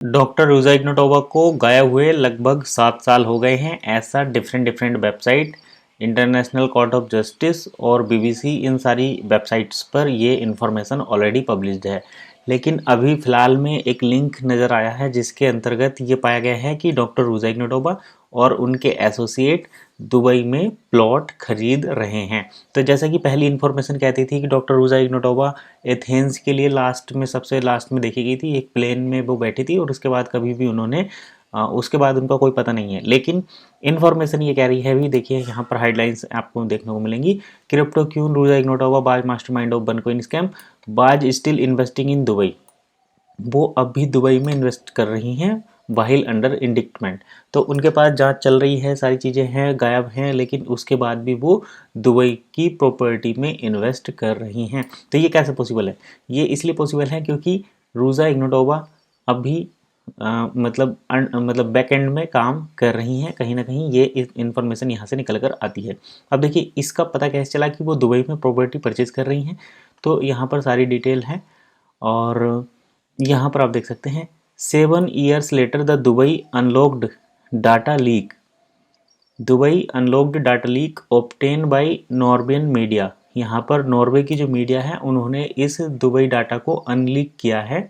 Doctor Ruja इग्नोटोवा को गायब हुए लगभग 7 साल हो गए हैं, ऐसा different website, international court of justice और बीबीसी, इन सारी वेबसाइट्स पर ये इन्फॉर्मेशन ऑलरेडी पब्लिश्ड है। लेकिन अभी फ़िलहाल में एक लिंक नज़र आया है जिसके अंतर्गत ये पाया गया है कि डॉक्टर रूजा इग्नोटोवा और उनके एसोसिएट दुबई में प्लॉट खरीद रहे हैं। तो जैसा कि पहली इन्फॉर्मेशन कहती थी कि डॉक्टर रूजा इग्नोटोवा एथेंस के लिए सबसे लास्ट में देखी गई थी, एक प्लेन में वो बैठी थी और उसके बाद कभी भी उन्होंने उसके बाद उनका कोई पता नहीं है। लेकिन इन्फॉर्मेशन ये कह रही है, भी देखिए यहाँ पर हेडलाइंस आपको देखने को मिलेंगी। क्रिप्टो क्यून रूजा इग्नोटोवा बाज मास्टरमाइंड ऑफ बनकॉइन स्कैम, बाज स्टिल इन्वेस्टिंग इन दुबई। वो अब भी दुबई में इन्वेस्ट कर रही हैं वाहिल अंडर इंडिक्टमेंट। तो उनके पास जांच चल रही है, सारी चीज़ें हैं, गायब हैं, लेकिन उसके बाद भी वो दुबई की प्रॉपर्टी में इन्वेस्ट कर रही हैं। तो ये कैसे पॉसिबल है? ये इसलिए पॉसिबल है क्योंकि रूजा इग्नोटोवा अभी मतलब बैक एंड में काम कर रही हैं। कहीं ना कहीं ये इन्फॉर्मेशन यहाँ से निकल कर आती है। अब देखिए इसका पता कैसे चला कि वो दुबई में प्रॉपर्टी परचेज कर रही हैं। तो यहाँ पर सारी डिटेल है और यहाँ पर आप देख सकते हैं 7 years later the Dubai unlocked data leak. Dubai unlocked data leak obtained by Norwegian media. यहाँ पर नॉर्वे की जो मीडिया है उन्होंने इस दुबई डाटा को अनलीक किया है।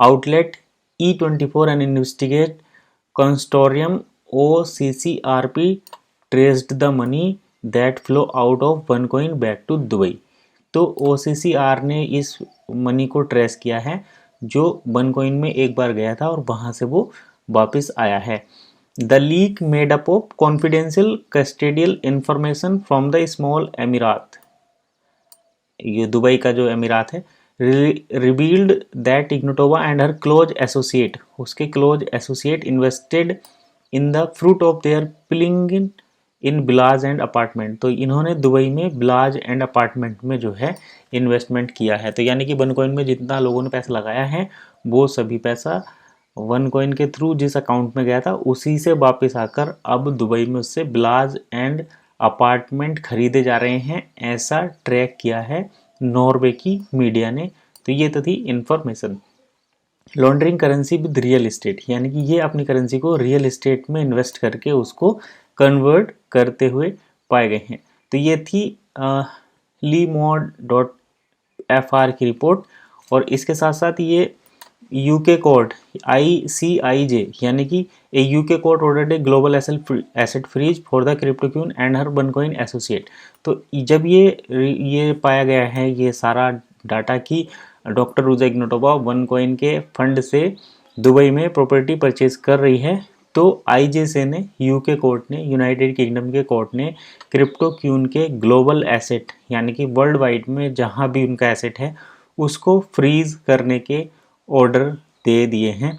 Outlet E24 and investigate consortium OCCRP traced the money that flow out of OneCoin back to Dubai. तो OCCR ने इस मनी को ट्रेस किया है जो बनकॉइन में एक बार गया था और वहाँ से वो वापस आया है। The leak made up of confidential custodial information from the small emirate. ये दुबई का जो एमिरात है, revealed that Ignatova and her close associate, उसके close associate invested in the fruit of their piling in villas and apartment. तो इन्होंने Dubai में बिलाज and apartment में जो है इन्वेस्टमेंट किया है। तो यानी कि बनकॉइन में जितना लोगों ने पैसा लगाया है वो सभी पैसा बनकॉइन के थ्रू जिस अकाउंट में गया था उसी से वापस आकर अब दुबई में उससे बिलाज एंड अपार्टमेंट खरीदे जा रहे हैं, ऐसा ट्रैक किया है नॉर्वे की मीडिया ने। तो ये तो थी information. Laundering currency with real estate, यानी कि ये अपनी करेंसी को रियल इस्टेट में इन्वेस्ट करके उसको कन्वर्ट करते हुए पाए गए हैं। तो ये थी limod.fr की रिपोर्ट। और इसके साथ साथ ये यूके कोर्ट ICIJ, यानी कि a UK court ordered a global asset freeze for the cryptoqueen and her OneCoin associate. तो जब ये पाया गया है ये सारा डाटा कि डॉक्टर रूजा इग्नोटोवा बनकॉइन के फंड से दुबई में प्रॉपर्टी परचेज कर रही है, तो IJC ने, यूके कोर्ट ने, यूनाइटेड किंगडम के कोर्ट ने क्रिप्टोक्यून के ग्लोबल एसेट यानी कि वर्ल्ड वाइड में जहाँ भी उनका एसेट है उसको फ्रीज करने के ऑर्डर दे दिए हैं।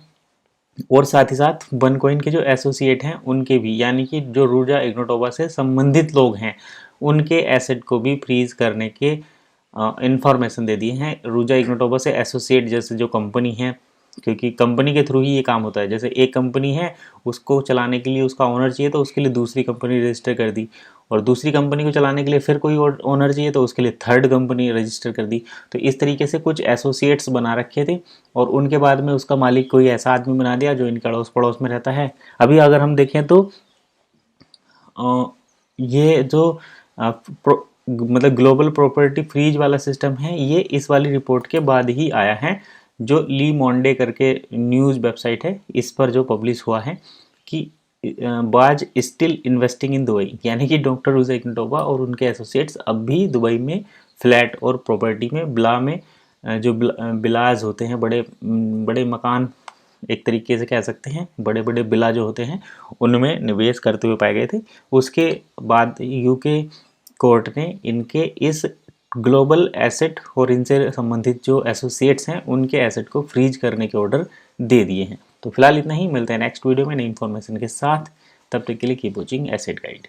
और साथ ही साथ बनकॉइन के जो एसोसिएट हैं उनके भी, यानी कि जो रूजा इग्नोटोवा से संबंधित लोग हैं उनके एसेट को भी फ्रीज करने के इंफॉर्मेशन दे दिए हैं। रूजा इग्नोटोवा से एसोसिएट जैसे जो कंपनी है, क्योंकि कंपनी के थ्रू ही ये काम होता है। जैसे एक कंपनी है उसको चलाने के लिए उसका ओनर चाहिए तो उसके लिए दूसरी कंपनी रजिस्टर कर दी, और दूसरी कंपनी को चलाने के लिए फिर कोई ओनर चाहिए तो उसके लिए थर्ड कंपनी रजिस्टर कर दी। तो इस तरीके से कुछ एसोसिएट्स बना रखे थे और उनके बाद में उसका मालिक कोई ऐसा आदमी बना दिया जो इनके अड़ोस पड़ोस में रहता है। अभी अगर हम देखें तो ये जो मतलब ग्लोबल प्रॉपर्टी फ्रीज वाला सिस्टम है ये इस वाली रिपोर्ट के बाद ही आया है, जो ली मॉन्डे करके न्यूज़ वेबसाइट है इस पर जो पब्लिश हुआ है कि बाज स्टिल इन्वेस्टिंग इन दुबई, यानी कि डॉक्टर रूजा इग्नोटोवा और उनके एसोसिएट्स अब भी दुबई में फ्लैट और प्रॉपर्टी में जो बिलाज होते हैं, बड़े बड़े मकान, एक तरीके से कह सकते हैं बड़े बड़े बिला जो होते हैं उनमें निवेश करते हुए पाए गए थे। उसके बाद यूके कोर्ट ने इनके इस ग्लोबल एसेट और इनसे संबंधित जो एसोसिएट्स हैं उनके एसेट को फ्रीज करने के ऑर्डर दे दिए हैं। तो फिलहाल इतना ही, मिलते हैं नेक्स्ट वीडियो में नई इन्फॉर्मेशन के साथ। तब तक के लिए कीप वॉचिंग एसेट गाइड।